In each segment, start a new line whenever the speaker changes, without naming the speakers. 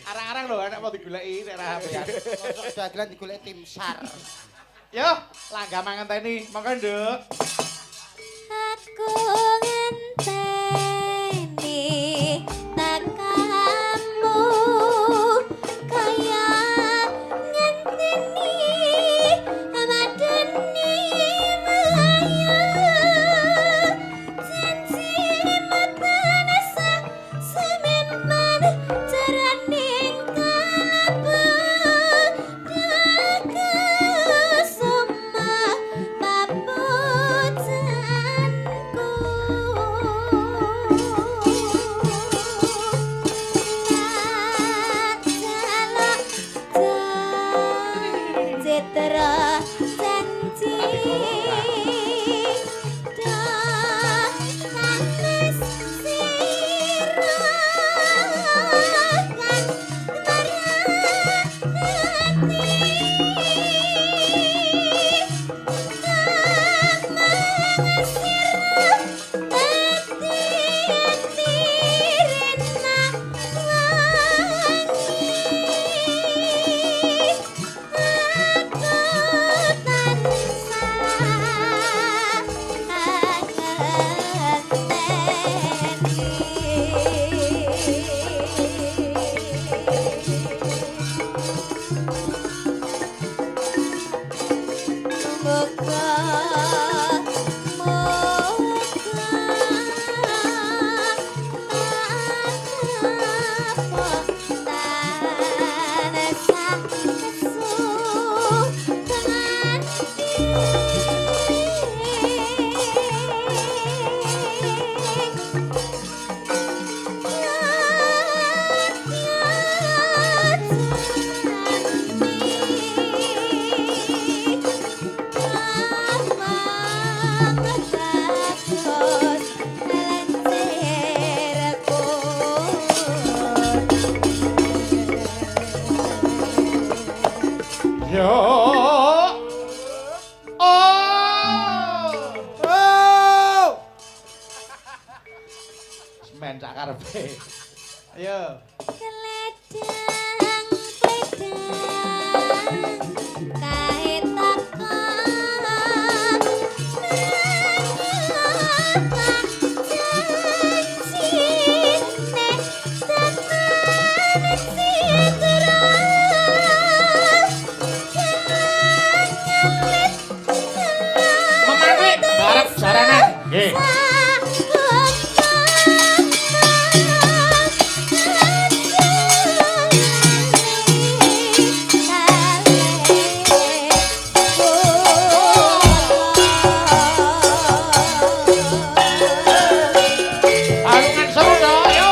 Arang-arang lho enak mau digoleki nek ra sampean.
Konsok dagelan digoleki tim SAR.
Yo, langga mangenteni. Monggo, Nduk.
Aku ngenteni takamu kaya ngenteni amadeni melayu janji matanasa sememan ceraning kalabu daku suma papucanku citra janji dahanis sirakan
Yo. Oh.
Oh!
Semen sak karepe. Ayo.
Keledang pedang kait takon menyapa janji nek temen sidra
Memanik barep saranan. Nggih. Alungan seru to, yo.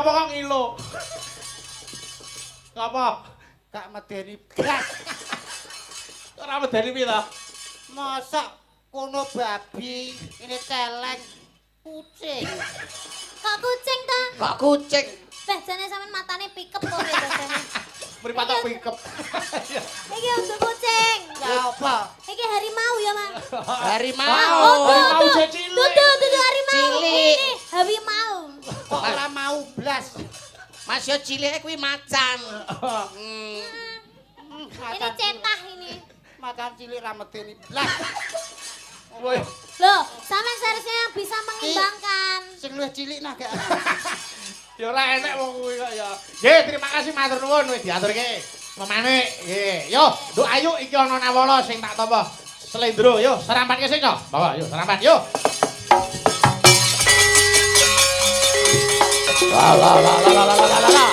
Ngapa kok ngilo? Ngapa?
Gak medeni blas.
Ora medeni piye ta?
Mosok kono babi, ini celeng kucing.
Kok kucing ta?
Kok kucing?
Beh, jane sampean matane pikep kok ya jane.
Mripat pikep.
Iki untuk kucing.
Ya apa?
Iki harimau ya, Mang.
Harimau.
Harimau cilik.
Dudu harimau.
Cilik.
Ini harimau.
Kok ora mau blas?
Mas yo cilik kuwi macan.
Ini cetah ini.
Macan cilik ra medeni blas.
Woi,
Loh, sampean seharusnya yang bisa mengimbangkan.
Sing luwih cilik nah gak.
ya ora enek wong kuwi kok ya. Nggih, terima kasih matur nuwun wis diaturke. Memane, nggih. Yo, Nduk Ayu iki ana nawala sing tak tampa. Slendro, yo, serampanke sing yo. Bawa, yo, serampan, yo. La la la la la la la la.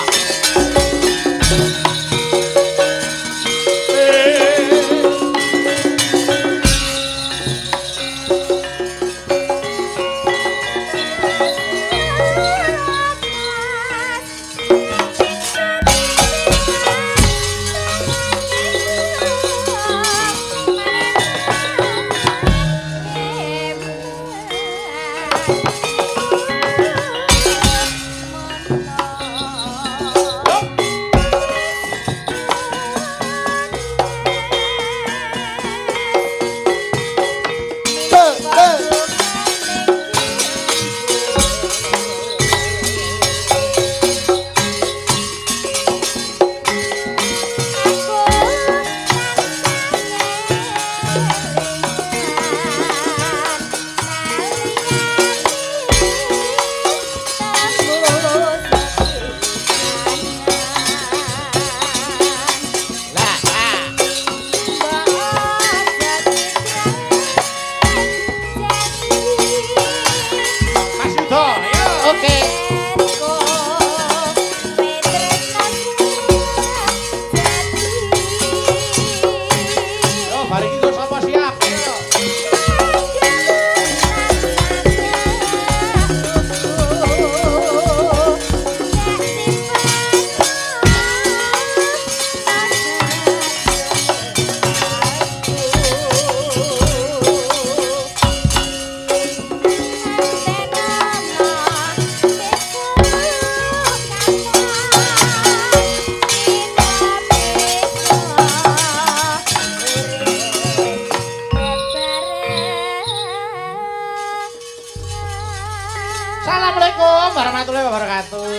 Assalamualaikum warahmatullahi wabarakatuh.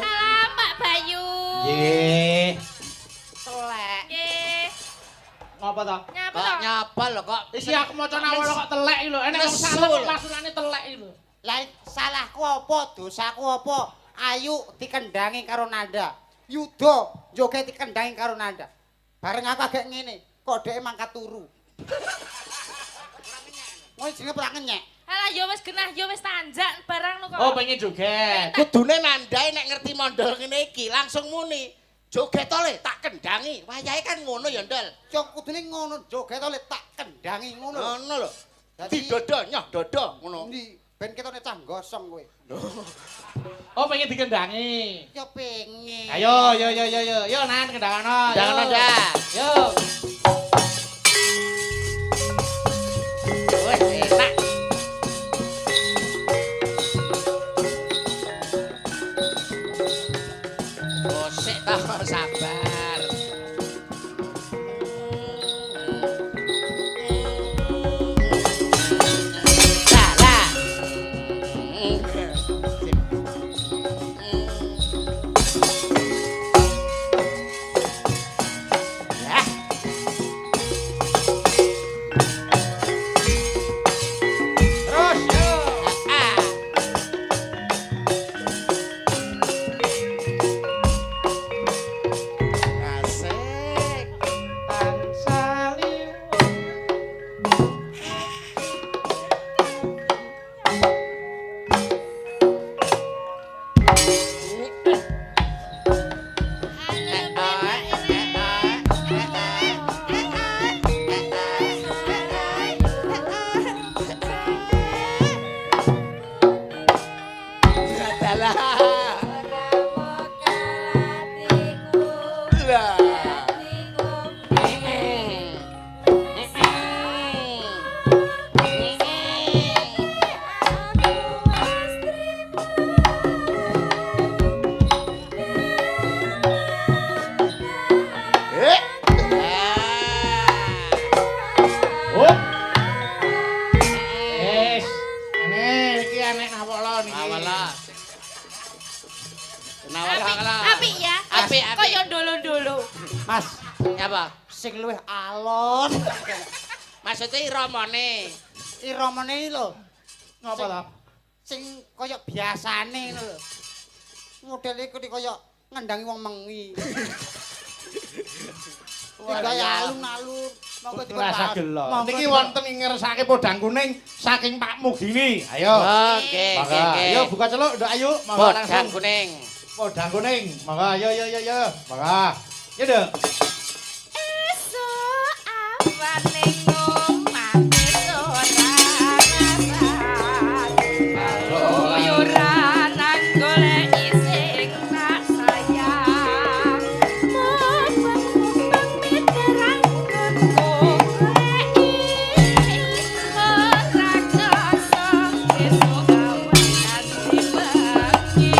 Salam Mbak Bayu.
Nggih.
Telek. Nggih.
Ngapa ta?
Nyapa
Kok
to?
nyapa lho kok.
Isi aku maca nawala kok telek iki lho. Enek wong
Nesu
salah kok
lho.
maksudane telek iki lho.
Lah salahku apa? Dosaku apa? Ayu dikendangi karo Nanda. Yuda joget dikendangi karo Nanda. Bareng aku agak ngene, kok dhek mangkat turu. Wong jenenge ora ngenyek.
Alah yo wis genah yo wis tanjak barang lu kok.
Oh, pengen joget.
Kudune nandae nek ngerti mondol ngene iki langsung muni. Joget le tak kendangi. Wayahe kan ngono ya, Ndol.
Cok kudune ngono, joget oleh tak kendangi ngono.
Ngono lho.
Dadi
Di dodo nyoh dodo ngono.
Ndi ben ketone cah gosong kowe.
Oh, pengen dikendangi.
Ya pengen.
Ayo, yo yo yo yo. Yo Nan kendangano.
Kendangan Nanda.
Yo.
Wes enak. Oh, sik ta sabar. Lah, lah. Ya.
Terus yo.
Ah.
Mas,
Apa?
sing luwih alon.
Maksudnya iramane.
Iramane iki lho.
Ngapa ta?
Sing kaya biasane lho. Modele iku kaya ngendangi wong mengi. Kaya alun-alun. Monggo dikon
Rasa gelo.
Monggo
Niki
dikon-
wonten ing ngersake podang kuning saking Pak Mugini. Ayo.
Oke,
Monggo. Ayo buka celuk, Nduk Ayu. Monggo
Podang
langsung.
kuning.
Podang kuning. Monggo ayo. Monggo. Ya, Nduk.
Esuk awan ning omah wis ora rasane. Oyuran nang goleki sing tak sayang. Mumpung miterang goleki. Ora kosong esuk awan nganti bengi.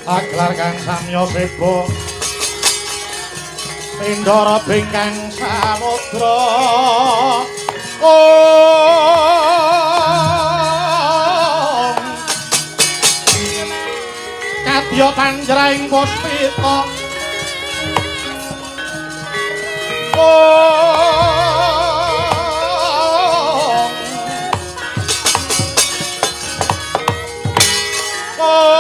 Aglar kang samya bebo Pindara bingkang samudra Om Kadya panjraing puspita Om